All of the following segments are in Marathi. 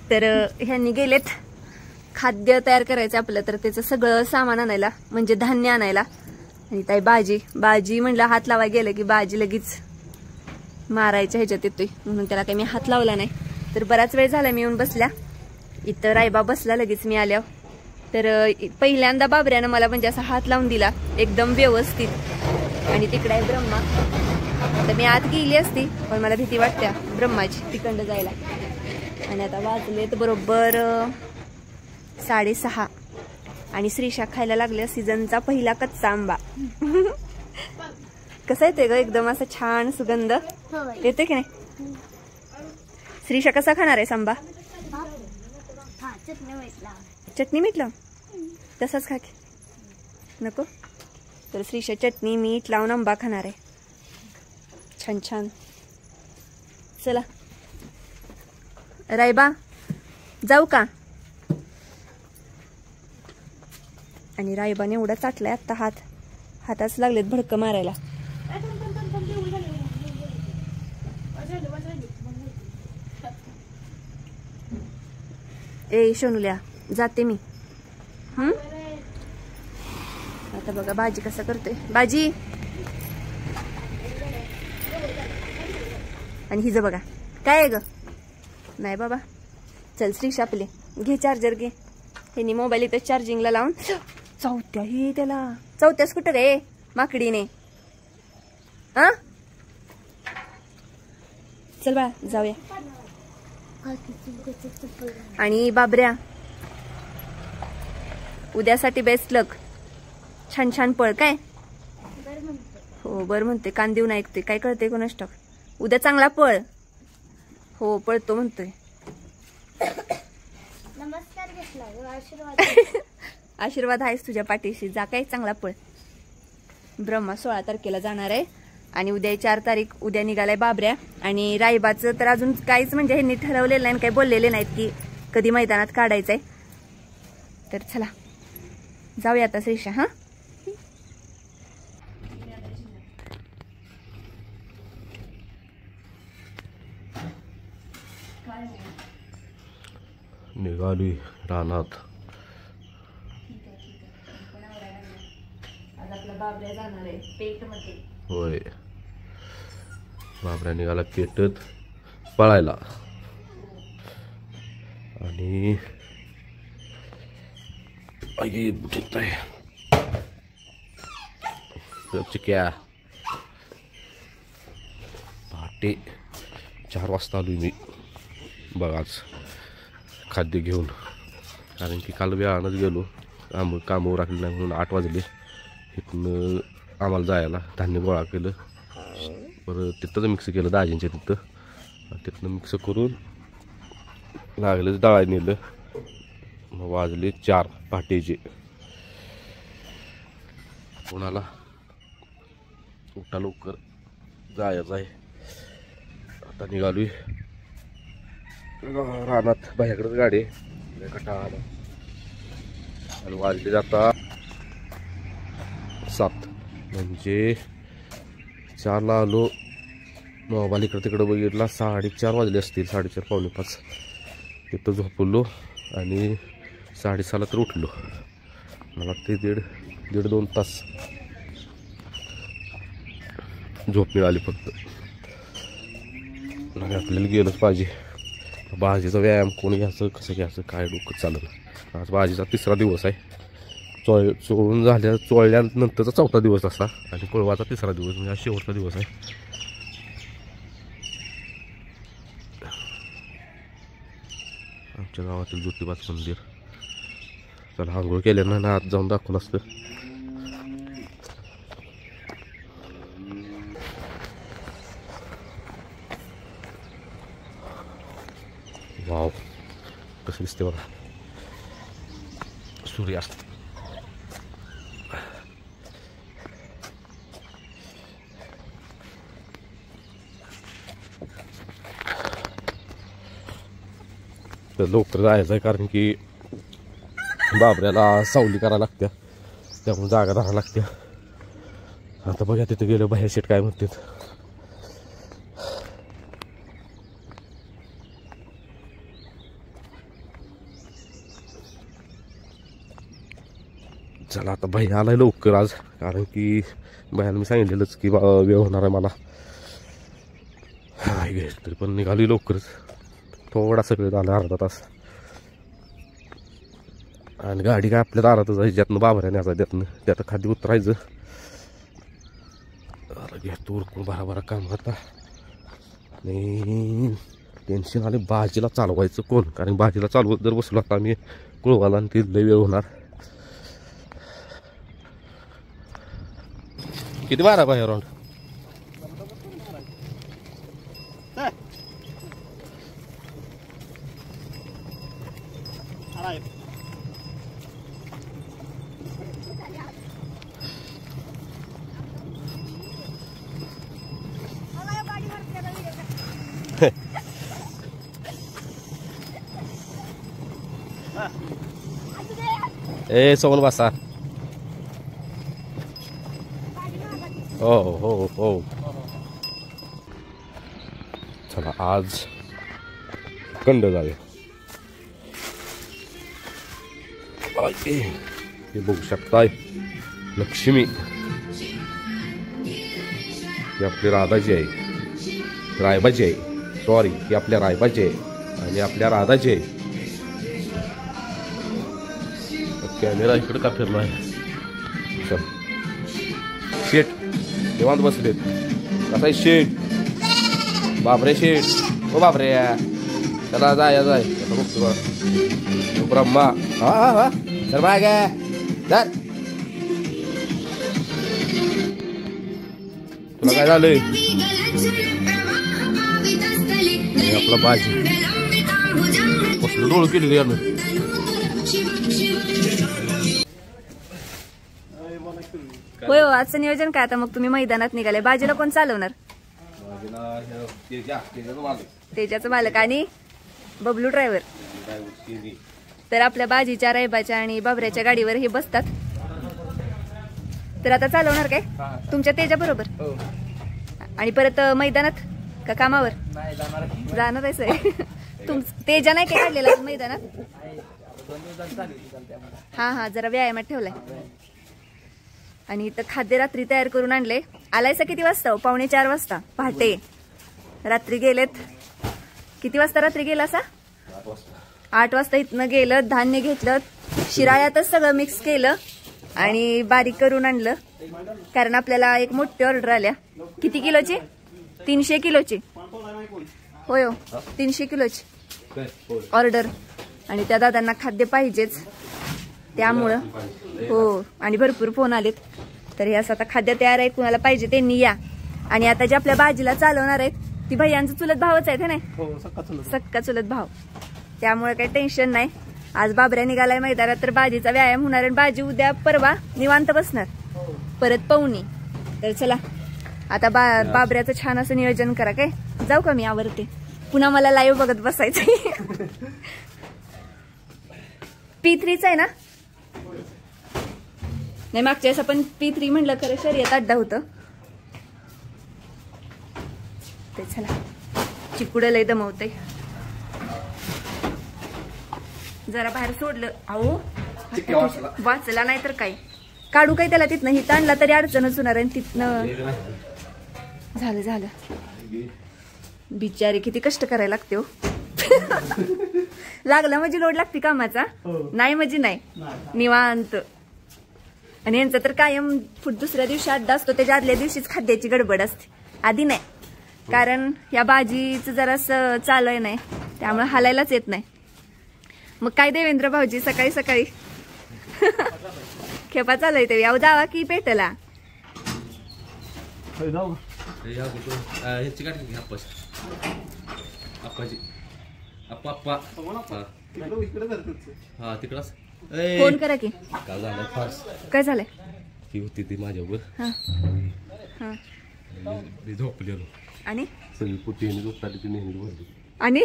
तर ह्यांनी गेलेत खाद्य तयार करायचं आपलं, तर त्याचं सगळं सामान आणायला, म्हणजे धान्य आणायला. आणि ताई बाजी म्हणलं हात लावाय गेलं की बाजी लगेच मारायच्या ह्याच्यात येतोय, म्हणून त्याला काही मी हात लावला नाही. तर बराच वेळ झाला मी येऊन बसल्या इथं. रायबा बसला लगेच मी आल्यावर. तर पहिल्यांदा बाबऱ्यानं मला म्हणजे असा हात लावून दिला एकदम व्यवस्थित. आणि तिकडे आहे ब्रह्मा. तर मी आत गेली असती पण मला भीती वाटते ब्रह्माची तिकडं जायला. आणि आता वाजलेत बरोबर 6:30 आणि श्रीशा खायला लागल्या सीझनचा पहिला कच्चा आंबा. कसा येते ग एकदम असा छान सुगंध येते की नाही. श्रीशा कसा खाणार आहे आंबा? चटणी मीठ लावून तसाच खा की नको. तर श्रीशा चटणी मीठ लावून आंबा खाणार आहे. छान छान. चला रायबा जाऊ का? आणि रायबाने एवढा चाटलाय आता हाताच लागलेत भडकं मारायला. ए सोनुल्या जाते मी. आता बघा बाजी कसा करतोय. बाजी आणि हिज बघा काय आहे ग. नाही बाबा चल श्रीशा आपले घे चार्जर घे. ह्यांनी मोबाईल इथं चार्जिंगला लावून चौथ्या हे त्याला चौथ्याच कुठं रे माकडीने. चल बाळा जाऊया. आणि बाबऱ्या उद्यासाठी बेस्ट लक. छान छान पळ काय. हो बरं म्हणते कान देऊन ऐकते काय कळते कोणास ठाऊक. उद्या चांगला पळ. हो पळतो म्हणतोय. आशीर्वाद आहेस तुझ्या पाठीशी. जा काय चांगला पळ. ब्रह्मा 16 तारखेला जाणार आहे आणि उद्या 4 तारीख. उद्या निघालाय बाबऱ्या. आणि रायबाचं तर अजून काहीच म्हणजे ह्यांनी ठरवलेलं नाही, काही बोललेले नाहीत की कधी मैदानात काढायचंय. तर चला जाऊया आता श्रीशा. हा निघाली रानात. होय बाबऱ्या निघाला पेटत पळायला. आणि चिक्या पहाटे 4 वाजता आलोय मी बघाच खाद्य घेऊन. कारण की काल वेळानंच गेलो, कामावर राखली नाही म्हणून 8 वाजले. इथनं आम्हाला जायला धान्य गोळा केलं, परत तिथंच मिक्स केलं दाजींच्या तिथं. तिथनं मिक्स करून लागलं डाळा नेलं. मग वाजले 4 पहाटेचे. कोणाला उठा लवकर जायचं आहे. आता निघालोय रानात. बाहेरकडेच गाडी कटाळा आला. आणि वाजले जाता 7 म्हणजे 4ला आलो. मोबाईल इकडं तिकडं बघितला 4:30 वाजले असतील. 4:30 पावणे 5 तिथं झोपलो आणि 6:30ला तर उठलो. मला ते दीड 2 तास झोप मिळाली फक्त. आणि आपल्याला गेलंच पाहिजे. बाजीचा व्यायाम कोण घ्यायचं कसं घ्यायचं काय डोकं चाललं. आज बाजीचा 3रा दिवस आहे. चोळल्यानंतरचा 4था दिवस असा आणि पळवाचा 3रा दिवस म्हणजे आज शेवटचा दिवस आहे. आमच्या गावातील ज्योतिबाच मंदिर. चला आंघोळ केल्यानं ना आत जाऊन दाखवलं असतं. वाव कसं दिसते बघा सूर्यास्त. तर लवकर जायचं आहे कारण की बाबऱ्याला सावली करायला लागत्या, त्यामुळे जागा धरायला लागत्या. आता बघा तिथे गेलं बाहेर शेट काय म्हणतात. चला आता भैया आलाय लवकर आज, कारण की भैयाला मी सांगितलेलंच की वेळ होणार आहे मला. तरी पण निघाली लवकरच, थोडासा वेळ झाला, अर्धा तास. आणि गाडी काय आपल्या दारातच आहे, ज्यातनं बाबऱ्या न्यायचा, त्यात खाली उतरायचं. घेतो उरकून बरा काम आता. आणि टेन्शन आले भाजीला चालवायचं कोण, कारण भाजीला चालवत जर बसलो आता आम्ही कुळवाला आणि ते लय वेळ होणार. किती बारा बाहेर राऊंड ए सोमन बसा. हो हो हो चला आज कंड जाऊया. हे बघू शकताय लक्ष्मी, ही आपली राधाची आहे, रायबाची आहे, सॉरी ही आपल्या रायबाची आहे आणि आपल्या राधाची आहे. कॅमेरा इकडे का फिरलो आहे. चल शेट निवांत बसलेत. कसा आहे शेट? बापरे शेट, हो बापरे, चला जाय आता बघतो ब्रह्मा. हा हा हा तर बाय काय तर तुला काय झालंय? आपला भाजी कसलं डोळ केली यानं. होय हो, आजचं नियोजन काय आता? मग तुम्ही मैदानात निघाले. बाजीला कोण चालवणार? तेजाचं मालक आणि बबलू ड्रायव्हर. तर आपल्या बाजीच्या, रायबाच्या आणि बाबऱ्याच्या गाडीवर हे बसतात. तर आता चालवणार काय तुमच्या तेजा बरोबर? आणि परत मैदानात का कामावर जाणार आहे? तेजा नाही काय काढलेला मैदानात? हा हा जरा व्यायामात ठेवलाय. आणि इथं खाद्य रात्री तयार करून आणले. आलायसा किती वाजता? 3:45 वाजता पहाटे. रात्री गेलेत. किती वाजता रात्री गेला असा? 8 वाजता इथनं गेलं, धान्य घेतलं, शिराळ्यातच सगळं मिक्स केलं आणि बारीक करून आणलं. कारण आपल्याला एक मोठी ऑर्डर आल्या. किती किलोची? 300 किलोची. होय हो 300 किलोची ऑर्डर. आणि त्या दादांना खाद्य पाहिजेच, त्यामुळं हो. आणि भरपूर फोन आलेत. तर हे असं आता खाद्य तयार आहे, कुणाला पाहिजे त्यांनी या. आणि आता जे आपल्या बाजीला चालवणार आहेत ती भैयांचं चुलत भावच आहेत ना, सक्का चुलत भाव. त्यामुळे काही टेन्शन नाही. आज बाबऱ्या निघालाय मैदानात, तर बाजीचा व्यायाम होणार. आणि बाजी उद्या परवा निवांत बसणार परत पवनी. तर चला आता बाबऱ्याचं छान असं नियोजन करा. काय जाऊ का मी आवरते, पुन्हा मला लाईव्ह बघत बसायचंय. P3च आहे ना? नाही मागच्या वेळेस आपण P3 म्हणलं खरं शर्यत अड्डा होतं ते. चला चिकुड लय दमवतंय, जरा बाहेर सोडलं. अहो वाचला नाही तर काय काढू काय त्याला तिथनं. हिथं आणला तरी अडचणच होणार आहे. तिथनं झालं बिचारी किती कष्ट करायला लागते हो. लागला म्हणजे लोड लागते कामाचा, नाही म्हणजे नाही निवांत. आणि यांचं तर कायम दुसऱ्या दिवशी अड्डा असतो, त्याच्या आदल्या दिवशीच खाद्याची गडबड असते. आधी नाही, कारण या भाजीचं जरासं चालय नाही, त्यामुळे हालायलाच येत नाही. मग काय देवेंद्र भाऊजी सकाळी सकाळी खेपा चालय तरी अहो जावा की पेटला. फोन करा की. काय झालंय? ती होती ती माझ्यावर झोपलेलो आणि सगळी पुटी झोपताली ती नेहमी बोलली. आणि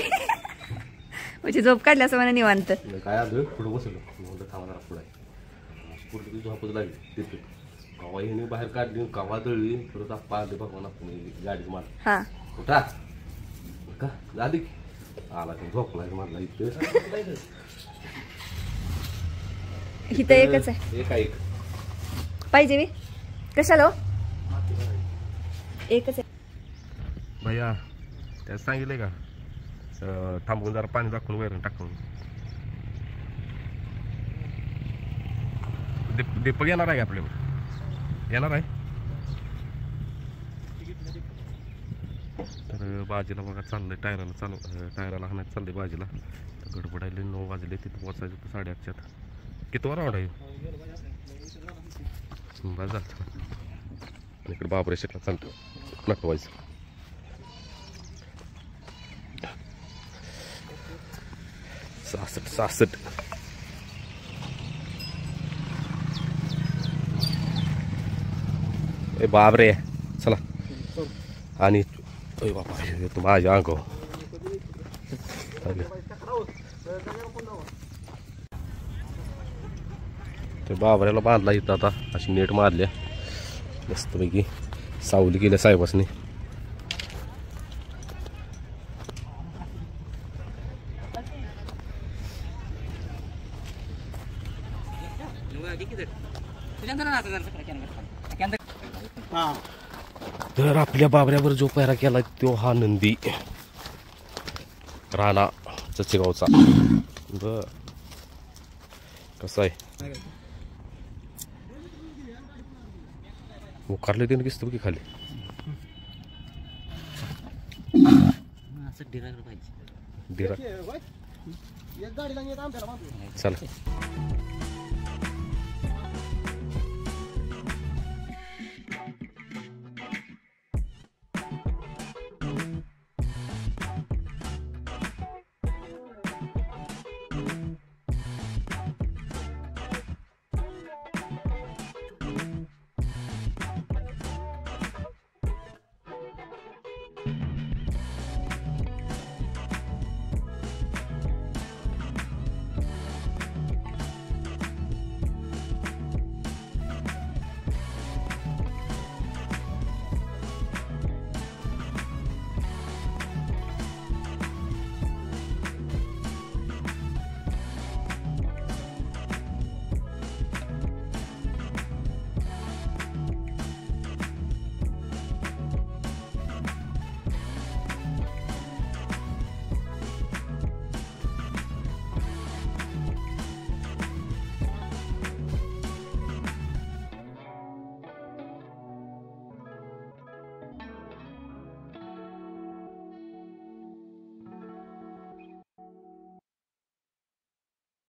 म्हणजे झोप काढल्या असं मला निवांत काय आलं. पुढं बसलो थांबणार पुढे पुढे ती झोपच लागली. तिथे कवा येणे बाहेर काढली, कवा तळली, परत आप्पा आले भगवान आपण गाडीच मार. हा कुठा का झाली आला झोपलाय म्हटला. इथं एकच आहे, एक पाहिजे मी कशाला हो? एकच आहे. भैया त्यात सांगितलंय का थांबून जरा पाणी दाखवून वैरण टाकून. दीपक येणार आहे का आपल्याकडे? येणार आहे. तर बाजीला बघा चाललंय टायराला हाणायचं चाललंय बाजीला. तर गडबडायला 9 वाजले तिथं पोचायचं तर 8:30च्यात. किती राऊंड आहे बस झालं. इकडे बापरे शेतात चालतो नटवायचं. सासष्ट ए बापरे चला. आणि बाबा तू माझ्या अंग ते बाबऱ्याला बांधला इथं आता अशी नेट मारल्या मस्तपैकी सावली केल्या साहेबासनी. तर आपल्या बाबऱ्यावर जो पैरा केला तो हा नंदी राणा चचेगावचा. बर कसा आहे उकारले त्याने किस्त की खाली चला.